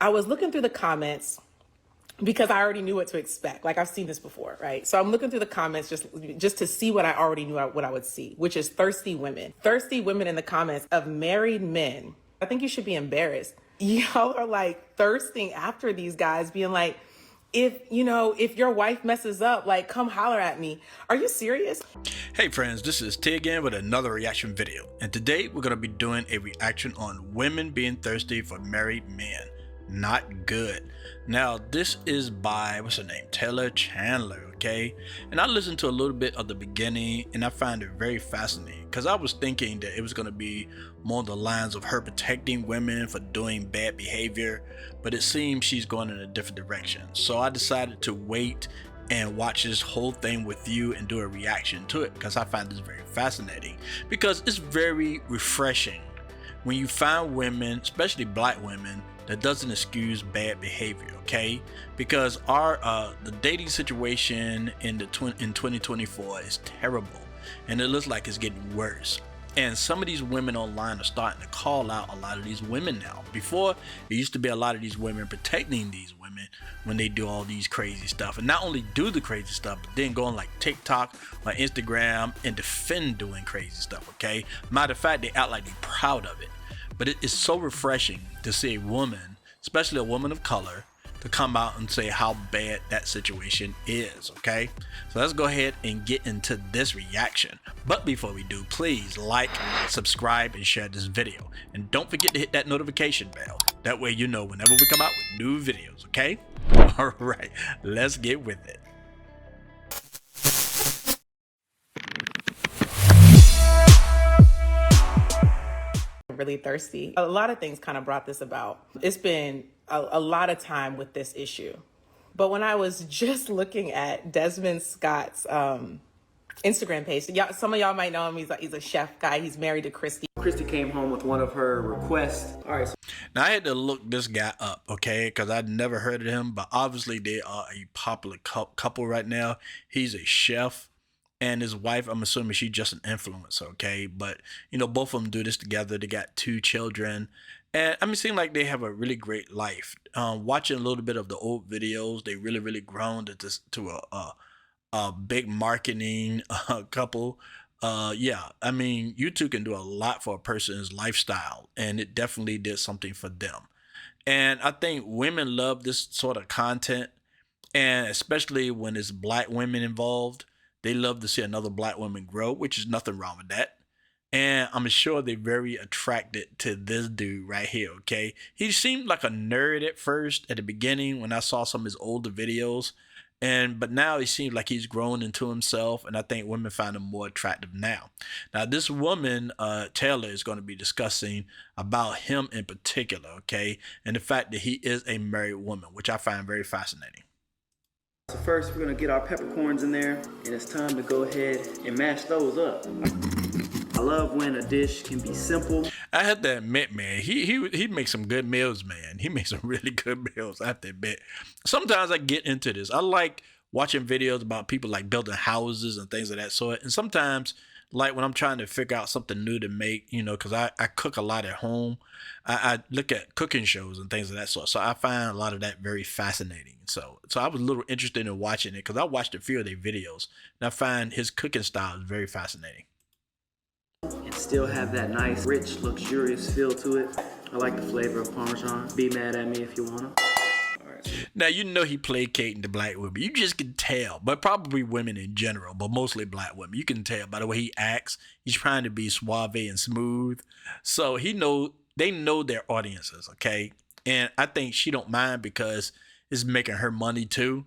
I was looking through the comments because I already knew what to expect. Like, I've seen this before, right? So I'm looking through the comments just to see what I already knew what I would see, which is thirsty women. Thirsty women in the comments of married men. I think you should be embarrassed. Y'all are like thirsting after these guys, being like, if your wife messes up, like, come holler at me. Are you serious? Hey friends, this is T again with another reaction video. And today we're going to be doing a reaction on women being thirsty for married men. Not good. Now this is by, what's her name? Chandler, okay? And I listened to a little bit of the beginning and I found it very fascinating because I was thinking that it was going to be more on the lines of her protecting women for doing bad behavior, but it seems she's going in a different direction. So I decided to wait and watch this whole thing with you and do a reaction to it because I find this very fascinating because it's very refreshing when you find women, especially black women, that doesn't excuse bad behavior, okay? Because the dating situation in 2024 is terrible, and it looks like it's getting worse. And some of these women online are starting to call out a lot of these women now. Before, there used to be a lot of these women protecting these women when they do all these crazy stuff. And not only do the crazy stuff, but then go on like TikTok or Instagram and defend doing crazy stuff, okay? Matter of fact, they act like they're proud of it. But it is so refreshing to see a woman, especially a woman of color, to come out and say how bad that situation is, okay? So let's go ahead and get into this reaction. But before we do, please like, subscribe, and share this video. And don't forget to hit that notification bell. That way you know whenever we come out with new videos, okay? All right, let's get with it. Really thirsty. A lot of things kind of brought this about. It's been a lot of time with this issue. But when I was just looking at Desmond Scott's Instagram page, some of y'all might know him. He's a chef guy. He's married to Christy. Christy came home with one of her requests. All right. Now I had to look this guy up, okay, because I'd never heard of him, but obviously they are a popular couple right now. He's a chef. And his wife, I'm assuming she's just an influencer, okay? But, you know, both of them do this together. They got 2 children. And, I mean, it seems like they have a really great life. Watching a little bit of the old videos, they really grown to a big marketing couple. Yeah, I mean, YouTube can do a lot for a person's lifestyle. And it definitely did something for them. And I think women love this sort of content. And especially when it's black women involved. They love to see another black woman grow, which is nothing wrong with that. And I'm sure they're very attracted to this dude right here, okay? He seemed like a nerd at first, at the beginning, when I saw some of his older videos. But now he seems like he's grown into himself, and I think women find him more attractive now. Now, this woman, Taylor, is going to be discussing about him in particular, okay? And the fact that he is a married woman, which I find very fascinating. So first, we're gonna get our peppercorns in there, and it's time to go ahead and mash those up. I love when a dish can be simple. I have to admit, man, he makes some good meals, man. He makes some really good meals, I have to admit. Sometimes I get into this. I like watching videos about people like building houses and things of that sort. And sometimes, like when I'm trying to figure out something new to make, you know, because I cook a lot at home. I look at cooking shows and things of that sort. So I find a lot of that very fascinating. So I was a little interested in watching it because I watched a few of their videos. And I find his cooking style is very fascinating. And still have that nice, rich, luxurious feel to it. I like the flavor of Parmesan. Be mad at me if you wanna. Now, you know he placating the black women. You just can tell, but probably women in general, but mostly black women. You can tell by the way he acts. He's trying to be suave and smooth. So they know their audiences, okay? And I think she don't mind because it's making her money too.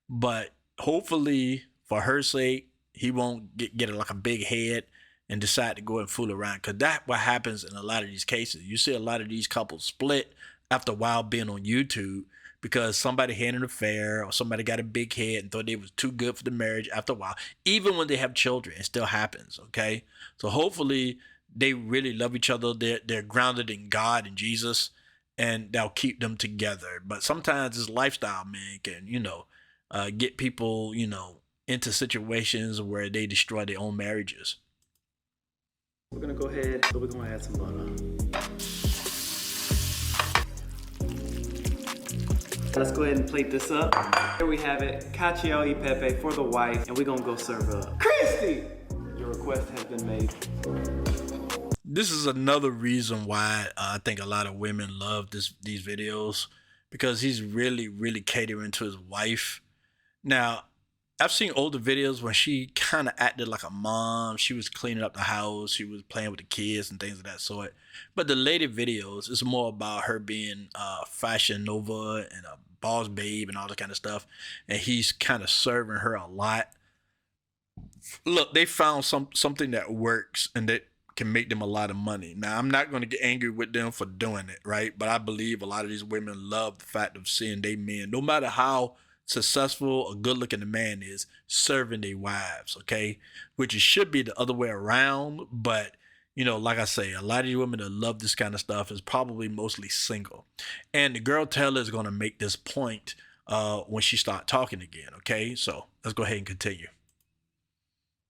But hopefully, for her sake, he won't get like a big head and decide to go and fool around. Because that's what happens in a lot of these cases. You see a lot of these couples split after a while being on YouTube because somebody had an affair or somebody got a big head and thought they was too good for the marriage after a while. Even when they have children, it still happens, okay? So hopefully they really love each other. They're grounded in God and Jesus, and that'll keep them together. But sometimes this lifestyle, man, can, you know, get people, you know, into situations where they destroy their own marriages. We're gonna go ahead, so we're gonna add some butter. Let's go ahead and plate this up. Here we have it, cacio e pepe for the wife, and we're gonna go serve her up. Christy! Your request has been made. This is another reason why I think a lot of women love these videos, because he's really catering to his wife. Now, I've seen older videos when she kind of acted like a mom. She was cleaning up the house, she was playing with the kids and things of that sort. But the later videos, it's more about her being Fashion Nova and a boss babe and all that kind of stuff. And he's kind of serving her a lot. Look, they found something that works and that can make them a lot of money. Now, I'm not going to get angry with them for doing it, right? But I believe a lot of these women love the fact of seeing they men, no matter how successful or good looking the man is, serving their wives, okay? Which it should be the other way around, but you know, like I say, a lot of you women that love this kind of stuff is probably mostly single. And the girl Taylor is going to make this point when she start talking again, okay? So let's go ahead and continue.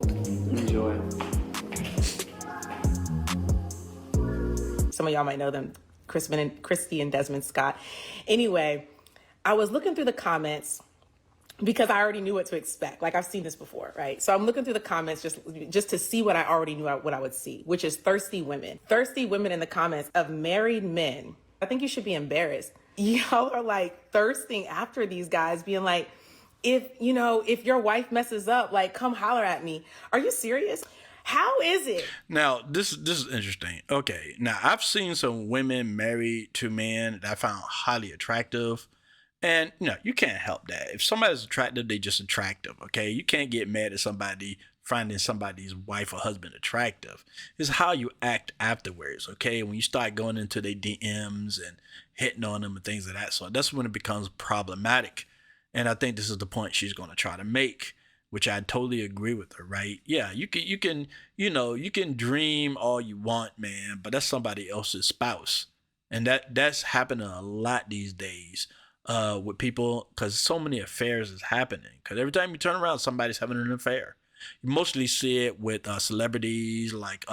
Enjoy. Some of y'all might know them, Christy and Desmond Scott. Anyway, I was looking through the comments because I already knew what to expect. Like, I've seen this before, right? So I'm looking through the comments just to see what I already knew what I would see, which is thirsty women. Thirsty women in the comments of married men. I think you should be embarrassed. Y'all are like thirsting after these guys, being like, if your wife messes up, like, come holler at me. Are you serious? How is it? Now, this is interesting. Okay, now I've seen some women married to men that I found highly attractive. And, you can't help that. If somebody's attractive, they just attractive, okay? You can't get mad at somebody finding somebody's wife or husband attractive. It's how you act afterwards, okay? When you start going into their DMs and hitting on them and things of that sort, that's when it becomes problematic. And I think this is the point she's going to try to make, which I totally agree with her, right? Yeah, you can dream all you want, man, but that's somebody else's spouse. And that's happening a lot these days. With people, because so many affairs is happening. Because every time you turn around, somebody's having an affair. You mostly see it with celebrities like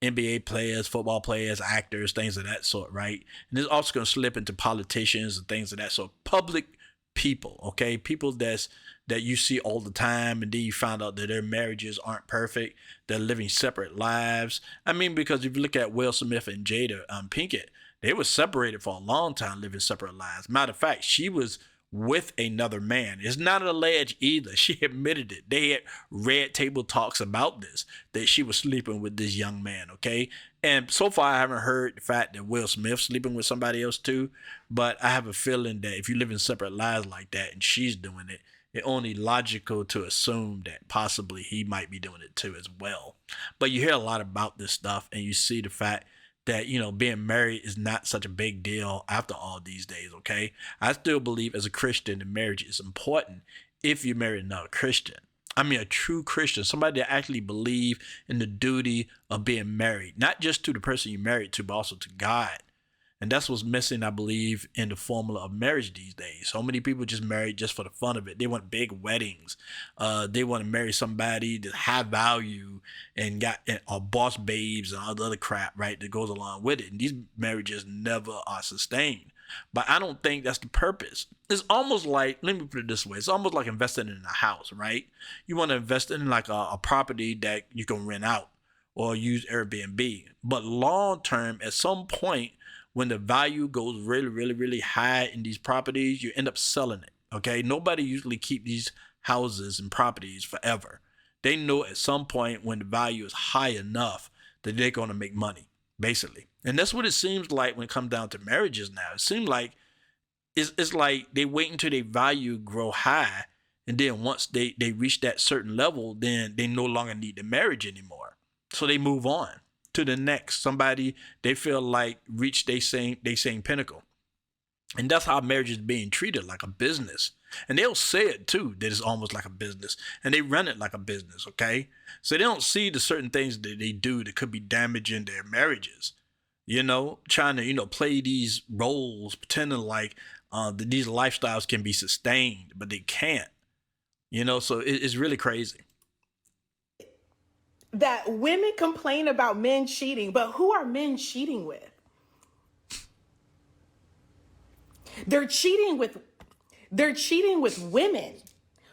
NBA players, football players, actors, things of that sort, right? And it's also going to slip into politicians and things of that sort. Public people, okay? People that you see all the time, and then you find out that their marriages aren't perfect. They're living separate lives. I mean, because if you look at Will Smith and Jada Pinkett, they were separated for a long time, living separate lives. Matter of fact, she was with another man. It's not alleged either. She admitted it. They had red table talks about this, that she was sleeping with this young man, okay? And so far, I haven't heard the fact that Will Smith's sleeping with somebody else too, but I have a feeling that if you live in separate lives like that and she's doing it, it's only logical to assume that possibly he might be doing it too as well. But you hear a lot about this stuff, and you see the fact that, being married is not such a big deal after all these days, okay? I still believe as a Christian that marriage is important if you're married another Christian. I mean, a true Christian, somebody that actually believe in the duty of being married, not just to the person you're married to, but also to God. And that's what's missing, I believe, in the formula of marriage these days. So many people just marry just for the fun of it. They want big weddings. They want to marry somebody that's high value and or boss babes and all the other crap, right, that goes along with it. And these marriages never are sustained. But I don't think that's the purpose. It's almost like, let me put it this way, it's almost like investing in a house, right? You want to invest in like a property that you can rent out or use Airbnb. But long term, at some point, when the value goes really high in these properties, you end up selling it, okay? Nobody usually keep these houses and properties forever. They know at some point when the value is high enough that they're going to make money, basically. And that's what it seems like when it comes down to marriages now. It seems like it's like they wait until their value grow high, and then once they reach that certain level, then they no longer need the marriage anymore. So they move on to the next, somebody they feel like reached they same pinnacle. And that's how marriage is being treated, like a business. And they'll say it too, that it's almost like a business, and they run it like a business, okay? So they don't see the certain things that they do that could be damaging their marriages, trying to play these roles, pretending like that these lifestyles can be sustained, but they can't, so it's really crazy. That women complain about men cheating, but who are men cheating with? They're cheating with They're cheating with women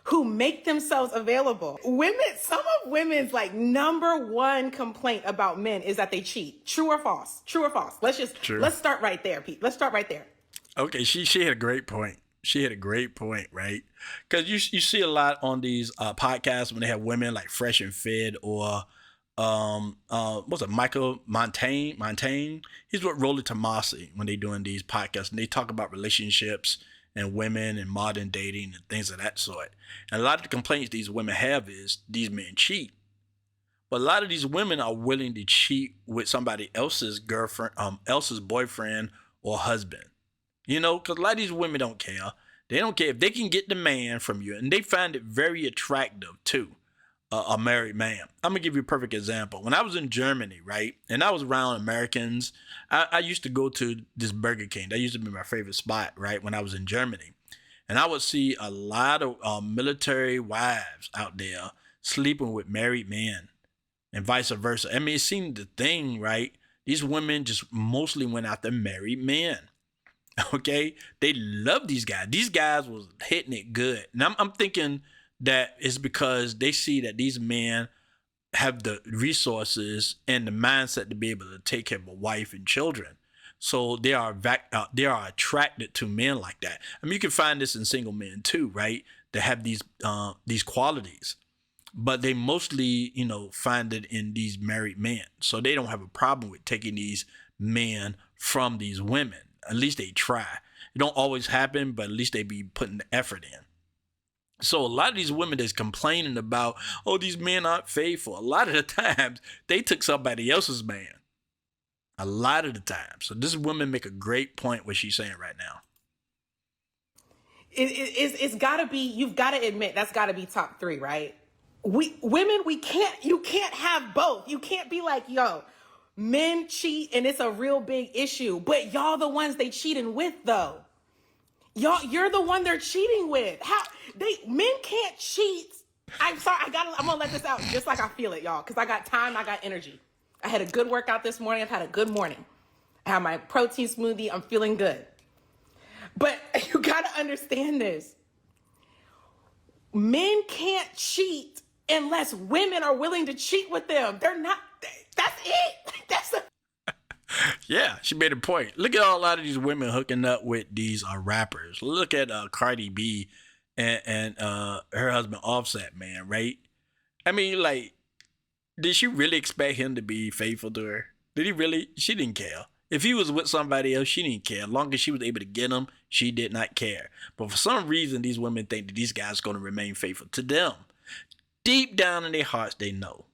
who make themselves available. Some of women's like number one complaint about men is that they cheat. True or false? True or false? Let's start right there, Pete. Let's start right there. Okay, she had a great point. She had a great point, right? Because you see a lot on these podcasts when they have women like Fresh and Fit or what's it, Michael Montaigne. He's with Rolly Tomasi when they doing these podcasts, and they talk about relationships and women and modern dating and things of that sort. And a lot of the complaints these women have is these men cheat. But a lot of these women are willing to cheat with somebody else's girlfriend, else's boyfriend or husband. You know, because a lot of these women don't care. They don't care if they can get the man from you, and they find it very attractive too. A married man. I'm gonna give you a perfect example. When I was in Germany, right, and I was around Americans, I used to go to this Burger King. That used to be my favorite spot, right, when I was in Germany. And I would see a lot of military wives out there sleeping with married men and vice versa. I mean, it seemed the thing, right? These women just mostly went after married men. Okay? They love these guys. These guys was hitting it good. And I'm thinking that it's because they see that these men have the resources and the mindset to be able to take care of a wife and children. So they are attracted to men like that. I mean, you can find this in single men too, right? That have these qualities, but they mostly, find it in these married men. So they don't have a problem with taking these men from these women. At least they try. It don't always happen, but at least they be putting the effort in. So a lot of these women that's complaining about, oh, these men aren't faithful, a lot of the times they took somebody else's man. A lot of the time. So this woman make a great point what she's saying right now. It's gotta be, you've gotta admit, that's gotta be top three, right? You can't have both. You can't be like, yo, men cheat and it's a real big issue, but y'all the ones they cheating with though. You're the one they're cheating with. Men can't cheat. I'm sorry, I'm gonna let this out just like I feel it, y'all, because I got time, I got energy. I had a good workout this morning. I've had a good morning. I have my protein smoothie. I'm feeling good. But you gotta understand this. Men can't cheat unless women are willing to cheat with them. They're not, that's it. Yeah, she made a point. Look at a lot of these women hooking up with these rappers. Look at Cardi B and her husband Offset, man, right? I mean, like, did she really expect him to be faithful to her? Did he really? She didn't care. If he was with somebody else, she didn't care. As long as she was able to get him, she did not care. But for some reason, these women think that these guys are going to remain faithful to them. Deep down in their hearts, they know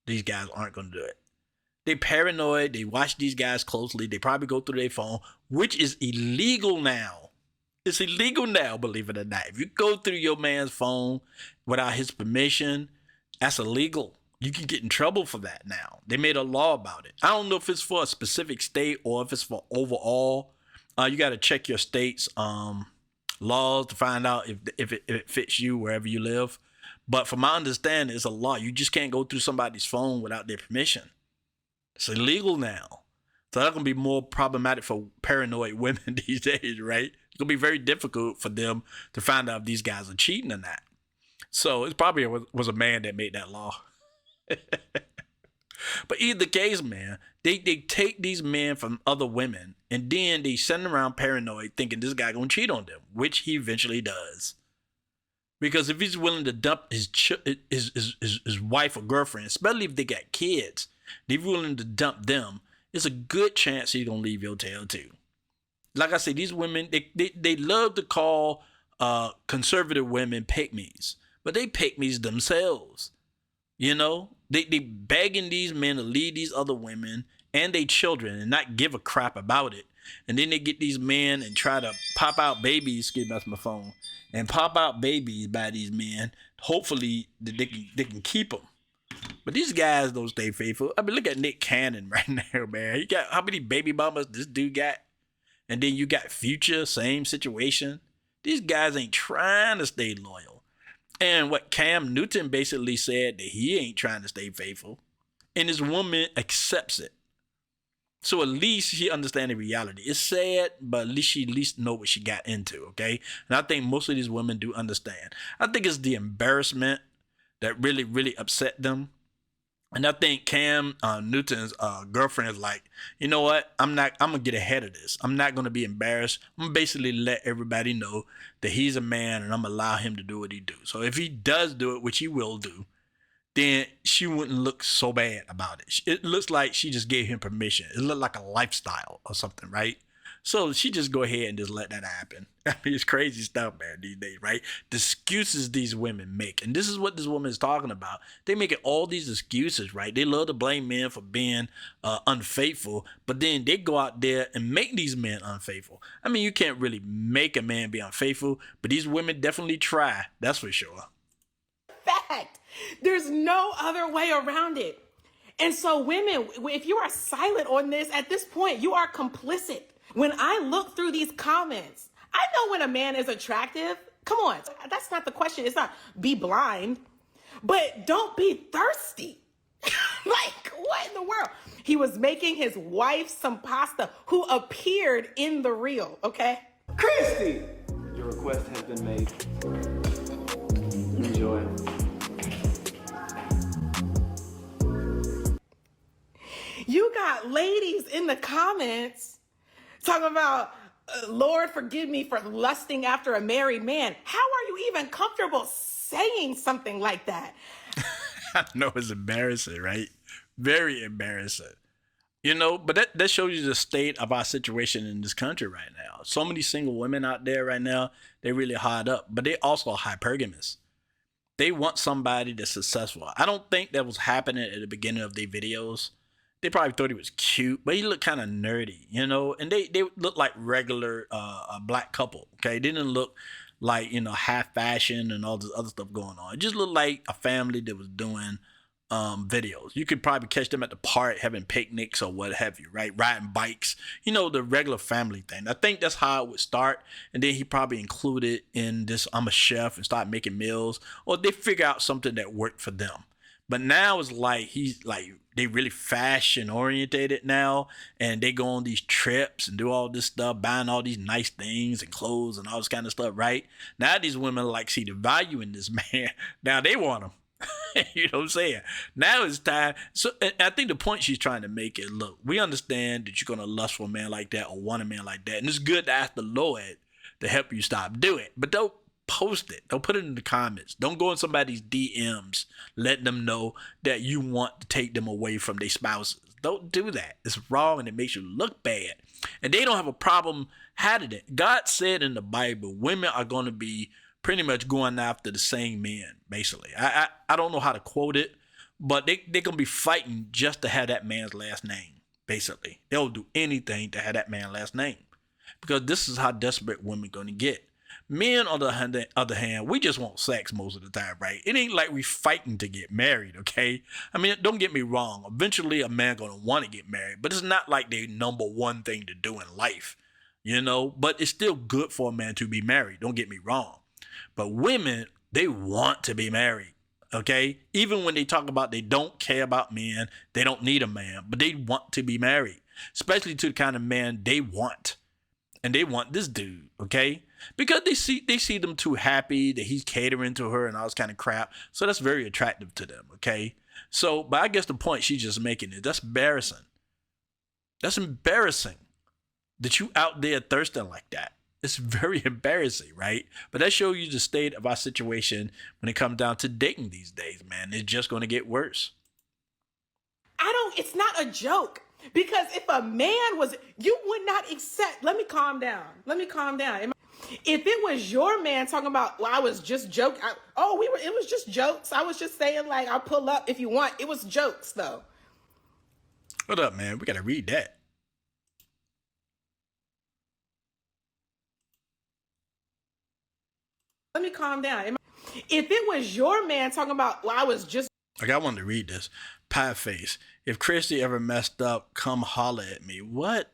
these guys aren't going to do it. They paranoid. They watch these guys closely. They probably go through their phone, which is illegal now. It's illegal now, believe it or not. If you go through your man's phone without his permission, that's illegal. You can get in trouble for that now. They made a law about it. I don't know if it's for a specific state or if it's for overall. You got to check your state's laws to find out if it fits you wherever you live. But from my understanding, it's a law. You just can't go through somebody's phone without their permission. It's illegal now. So that's going to be more problematic for paranoid women these days, right? It's going to be very difficult for them to find out if these guys are cheating or not. So it probably was a man that made that law. But either case, man, they take these men from other women and then they send them around paranoid thinking this guy gonna cheat on them, which he eventually does. Because if he's willing to dump his wife or girlfriend, especially if they got kids, if he's willing to dump them, it's a good chance he's gonna leave your tail too. Like I said, these women, they love to call conservative women pick-me's, but they pick-me's themselves. You know, they begging these men to leave these other women and their children and not give a crap about it. And then they get these men and try to pop out babies, excuse me, that's my phone, and pop out babies by these men. Hopefully they can keep them. But these guys don't stay faithful. I mean, look at Nick Cannon right now, man. You got how many baby mamas this dude got? And then you got Future, same situation. These guys ain't trying to stay loyal. And what Cam Newton basically said that he ain't trying to stay faithful. And his woman accepts it. So at least she understands the reality. It's sad, but at least know what she got into, okay? And I think most of these women do understand. I think it's the embarrassment that really, really upset them. And I think Cam Newton's girlfriend is like, you know what? I'm gonna get ahead of this. I'm not gonna be embarrassed. I'm gonna basically let everybody know that he's a man, and I'm gonna allow him to do what he do. So if he does do it, which he will do, then she wouldn't look so bad about it. It looks like she just gave him permission. It looked like a lifestyle or something, right? So she just go ahead and just let that happen. I mean, it's crazy stuff, man, these days, right? The excuses these women make. And this is what this woman is talking about. They making all these excuses, right? They love to blame men for being unfaithful, but then they go out there and make these men unfaithful. I mean, you can't really make a man be unfaithful, but these women definitely try. That's for sure. Fact. There's no other way around it. And so women, if you are silent on this, at this point, you are complicit. When I look through these comments, I know when a man is attractive. Come on, that's not the question. It's not be blind, but don't be thirsty. Like, what in the world? He was making his wife some pasta who appeared in the reel, okay? Christy! Your request has been made. Enjoy. You got ladies in the comments talking about, Lord, forgive me for lusting after a married man. How are you even comfortable saying something like that? I know it's embarrassing, right? Very embarrassing. You know, but that shows you the state of our situation in this country right now. So many single women out there right now, they're really hard up, but they also are hypergamous. They want somebody that's successful. I don't think that was happening at the beginning of their videos. They probably thought he was cute, but he looked kind of nerdy, you know? And they looked like regular a black couple, okay? They didn't look like, you know, half fashion and all this other stuff going on. It just looked like a family that was doing videos. You could probably catch them at the park having picnics or what have you, right? Riding bikes, you know, the regular family thing. I think that's how it would start. And then he probably included in this, I'm a chef, and start making meals, or they figure out something that worked for them. But now it's like he's like, they really fashion orientated now, and they go on these trips and do all this stuff, buying all these nice things and clothes and all this kind of stuff, right? Now these women like see the value in this man. Now they want him. You know what I'm saying? Now it's time. So I think the point she's trying to make is, look, we understand that you're going to lust for a man like that or want a man like that. And it's good to ask the Lord to help you stop doing it. But don't post it. Don't put it in the comments. Don't go in somebody's DMs. Let them know that you want to take them away from their spouses. Don't do that. It's wrong and it makes you look bad. And they don't have a problem having it. God said in the Bible, women are going to be pretty much going after the same men, basically. I don't know how to quote it, but they're going to be fighting just to have that man's last name, basically. They'll do anything to have that man's last name, because this is how desperate women going to get. Men, on the other hand, we just want sex most of the time, right? It ain't like we fighting to get married, okay? I mean, don't get me wrong. Eventually, a man going to want to get married, but it's not like the number one thing to do in life, you know? But it's still good for a man to be married. Don't get me wrong. But women, they want to be married, okay? Even when they talk about they don't care about men, they don't need a man, but they want to be married, especially to the kind of man they want. And they want this dude, okay? Because they see them too happy that he's catering to her and all this kind of crap. So that's very attractive to them, okay? So, but I guess the point she's just making is that's embarrassing. That's embarrassing that you out there thirsting like that. It's very embarrassing, right? But that shows you the state of our situation when it comes down to dating these days, man. It's just going to get worse. It's not a joke. Because if a man was, you would not accept, let me calm down. If it was your man talking about, well, I was just joking. It was just jokes. I was just saying, like, I'll pull up if you want. It was jokes, though. Hold up, man. We got to read that. Let me calm down. If it was your man talking about, well, I was just. Okay, I wanted to read this. Pie face. If Christy ever messed up, come holler at me. What?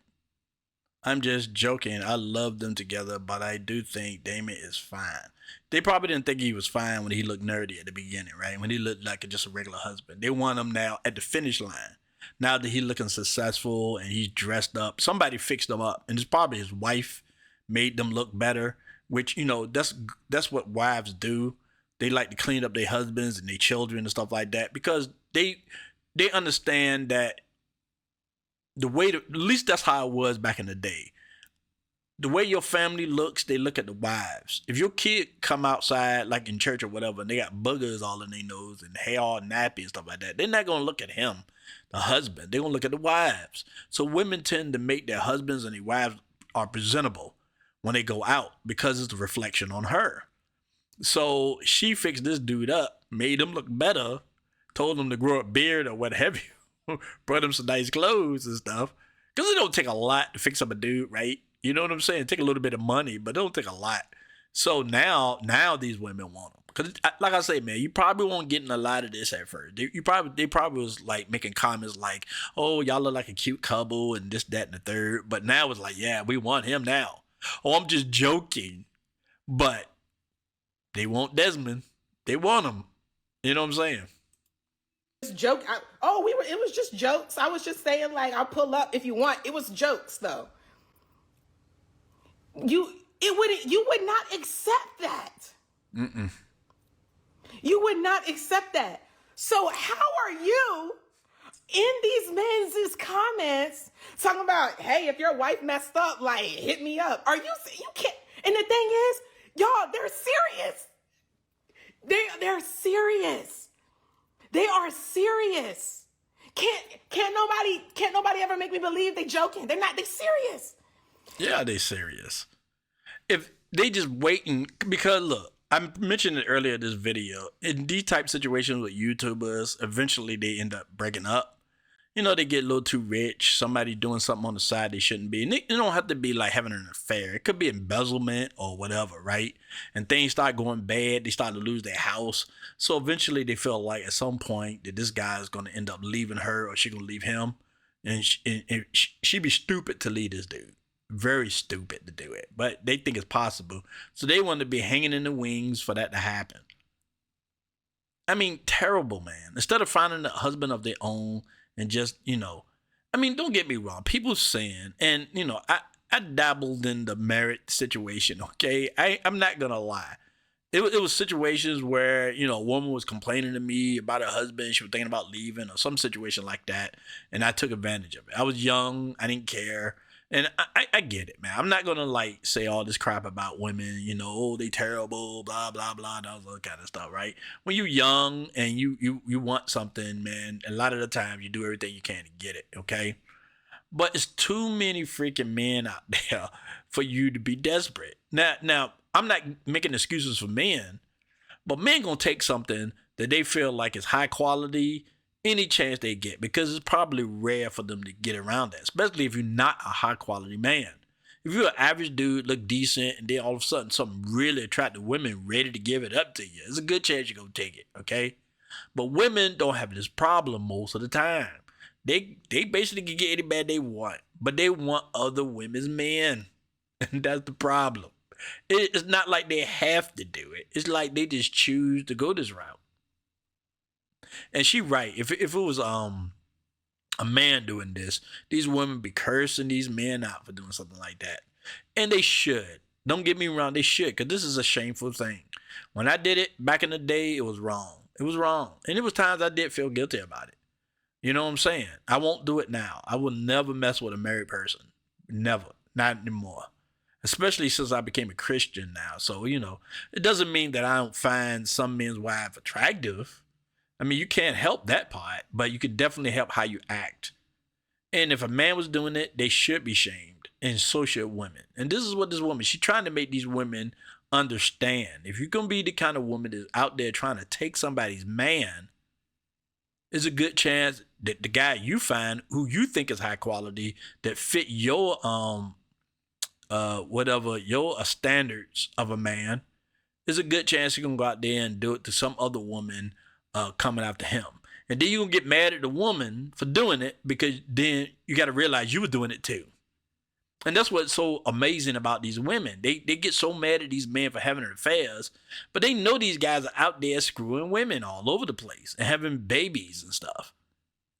I'm just joking. I love them together, but I do think Damon is fine. They probably didn't think he was fine when he looked nerdy at the beginning, right? When he looked like just a regular husband. They want him now at the finish line. Now that he's looking successful and he's dressed up, somebody fixed him up, and it's probably his wife made them look better. Which, you know, that's what wives do. They like to clean up their husbands and their children and stuff like that because they understand that the way to, at least that's how it was back in the day. The way your family looks, they look at the wives. If your kid come outside, like in church or whatever, and they got boogers all in their nose and hair all nappy and stuff like that, they're not going to look at him, the husband. They're going to look at the wives. So women tend to make their husbands and their wives are presentable when they go out because it's a reflection on her. So she fixed this dude up, made him look better, told him to grow a beard or what have you, brought him some nice clothes and stuff. Because it don't take a lot to fix up a dude, right? You know what I'm saying? Take a little bit of money, but it don't take a lot. So now these women want them. Because, like I say, man, you probably won't get in a lot of this at first. They probably was like making comments like, oh, y'all look like a cute couple and this, that, and the third. But now it's like, yeah, we want him now. Oh, I'm just joking. But they want Desmond. They want him. You know what I'm saying? Joke. It was just jokes. I was just saying, like, I'll pull up if you want. It was jokes, though. You would not accept that. Mm-mm. You would not accept that. So how are you in these men's comments talking about, hey, if your wife messed up, like, hit me up? You can't. And the thing is, y'all, they're serious. They're serious. They are serious. Can't nobody ever make me believe they joking. They serious. Yeah, they serious. If they just waiting, because look, I mentioned it earlier in this video, in these type situations with YouTubers, eventually they end up breaking up. You know, they get a little too rich, somebody doing something on the side they shouldn't be. And it don't have to be like having an affair. It could be embezzlement or whatever, right? And things start going bad, they start to lose their house. So eventually they feel like at some point that this guy is going to end up leaving her or she's going to leave him. And she'd be stupid to leave this dude. Very stupid to do it, but they think it's possible. So they want to be hanging in the wings for that to happen. I mean, terrible, man. Instead of finding a husband of their own and just, you know, I mean, don't get me wrong. People saying, and, you know, I dabbled in the marriage situation, okay? I'm not going to lie. It was situations where, you know, a woman was complaining to me about her husband. She was thinking about leaving or some situation like that. And I took advantage of it. I was young. I didn't care. And I get it, man. I'm not going to like say all this crap about women, you know, oh, they terrible, blah, blah, blah, and all that kind of stuff, right? When you're young and you want something, man, a lot of the time you do everything you can to get it, okay? But it's too many freaking men out there for you to be desperate. Now I'm not making excuses for men, but men going to take something that they feel like is high quality any chance they get, because it's probably rare for them to get around that, especially if you're not a high quality man. If you're an average dude, look decent, and then all of a sudden some really attractive women ready to give it up to you, there's a good chance you're going to take it, okay? But women don't have this problem most of the time. They basically can get any man they want, but they want other women's men, and that's the problem. It's not like they have to do it. It's like they just choose to go this route. And she right. If it was a man doing this, these women be cursing these men out for doing something like that. And they should. Don't get me wrong, they should, because this is a shameful thing. When I did it back in the day, it was wrong. It was wrong. And it was times I did feel guilty about it. You know what I'm saying? I won't do it now. I will never mess with a married person. Never. Not anymore. Especially since I became a Christian now. So, you know, it doesn't mean that I don't find some men's wives attractive. I mean, you can't help that part, but you can definitely help how you act. And if a man was doing it, they should be shamed, and so should women. And this is what this woman, she's trying to make these women understand. If you're going to be the kind of woman that's out there trying to take somebody's man, there's a good chance that the guy you find who you think is high quality that fit your your standards of a man, there's a good chance you're going to go out there and do it to some other woman coming after him. And then you're going to get mad at the woman for doing it, because then you got to realize you were doing it too. And that's what's so amazing about these women. They get so mad at these men for having affairs, but they know these guys are out there screwing women all over the place and having babies and stuff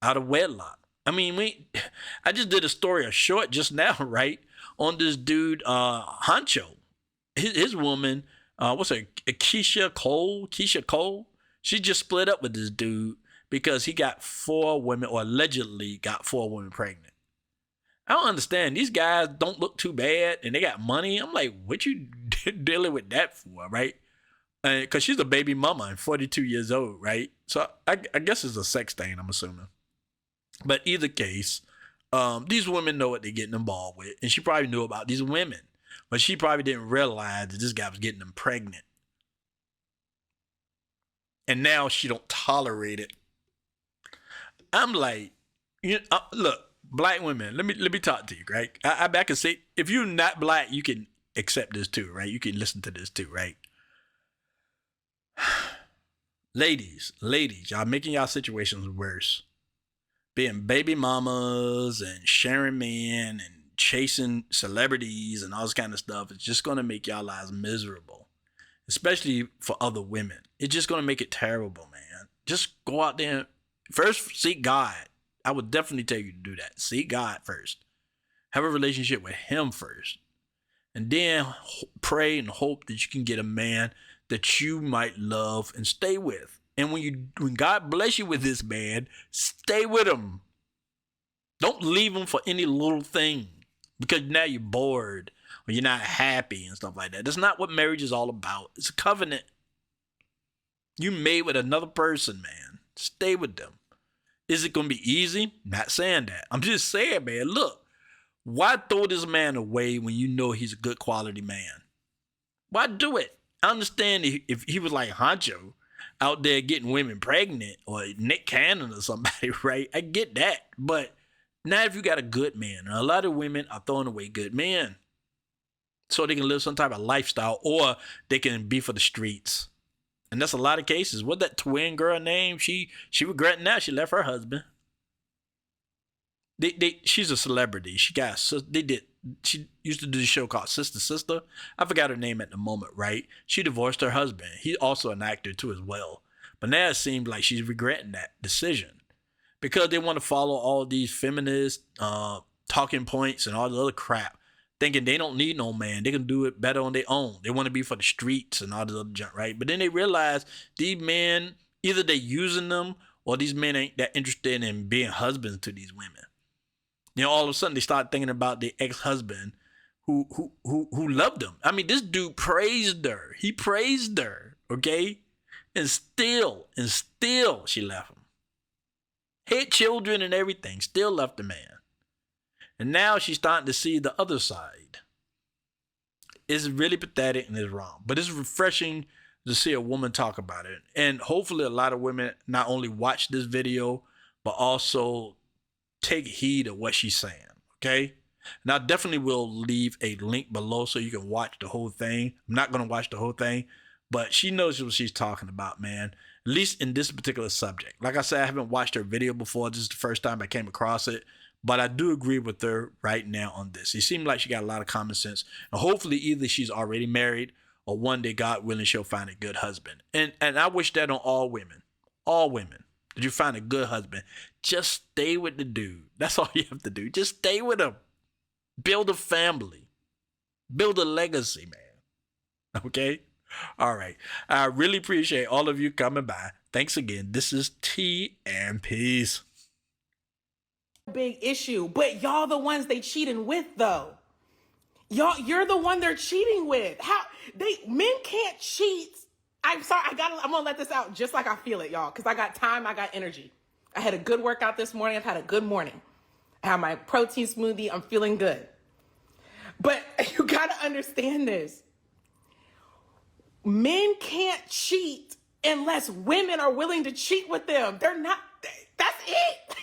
out of wedlock. I mean, I just did a short just now, right? On this dude, Honcho. His woman, what's her, Keisha Cole? She just split up with this dude because he got 4 women, or allegedly got 4 women pregnant. I don't understand. These guys don't look too bad and they got money. I'm like, what you dealing with that for, right? Because she's a baby mama and 42 years old, right? So I guess it's a sex thing, I'm assuming. But either case, these women know what they're getting involved with. And she probably knew about these women. But she probably didn't realize that this guy was getting them pregnant. And now she don't tolerate it. I'm like, look, black women, let me talk to you, right? I can say, if you're not black, you can accept this too, right? You can listen to this too, right? Ladies, y'all making y'all situations worse. Being baby mamas and sharing men and chasing celebrities and all this kind of stuff is just going to make y'all lives miserable, especially for other women. It's just going to make it terrible, man. Just go out there and first seek God. I would definitely tell you to do that. Seek God first. Have a relationship with him first. And then pray and hope that you can get a man that you might love and stay with. And when God bless you with this man, stay with him. Don't leave him for any little thing because now you're bored or you're not happy and stuff like that. That's not what marriage is all about. It's a covenant. You made with another person, man. Stay with them. Is it going to be easy? Not saying that. I'm just saying, man, look, why throw this man away when you know he's a good quality man? Why do it? I understand if he was like Honcho out there getting women pregnant or Nick Cannon or somebody, right? I get that. But not if you got a good man. And a lot of women are throwing away good men so they can live some type of lifestyle or they can be for the streets. And that's a lot of cases. What that twin girl name? She regretting now she left her husband. She's a celebrity. She used to do this show called Sister. I forgot her name at the moment, right? She divorced her husband. He's also an actor too as well. But now it seems like she's regretting that decision because they want to follow all these feminist talking points and all the other crap, thinking they don't need no man. They can do it better on their own. They want to be for the streets and all this other junk, right? But then they realize these men, either they're using them or these men ain't that interested in being husbands to these women. You know, all of a sudden they start thinking about the ex-husband who loved them. I mean, this dude praised her. He praised her, okay? And still she left him. Had children and everything, still left the man. And now she's starting to see the other side. It's really pathetic and it's wrong. But it's refreshing to see a woman talk about it. And hopefully a lot of women not only watch this video, but also take heed of what she's saying, okay? And I definitely will leave a link below so you can watch the whole thing. I'm not going to watch the whole thing, but she knows what she's talking about, man. At least in this particular subject. Like I said, I haven't watched her video before. This is the first time I came across it. But I do agree with her right now on this. It seemed like she got a lot of common sense. And hopefully either she's already married or one day, God willing, she'll find a good husband. And I wish that on all women. All women. Did you find a good husband? Just stay with the dude. That's all you have to do. Just stay with him. Build a family. Build a legacy, man. Okay? All right. I really appreciate all of you coming by. Thanks again. This is Tea and Peace. Big issue, but y'all the ones they cheating with though. You're the one they're cheating with. Men can't cheat. I'm sorry, I'm gonna let this out just like I feel it, y'all, because I got time, I got energy. I had a good workout this morning. I've had a good morning. I have my protein smoothie. I'm feeling good. But you gotta understand this. Men can't cheat unless women are willing to cheat with them. They're not, that's it.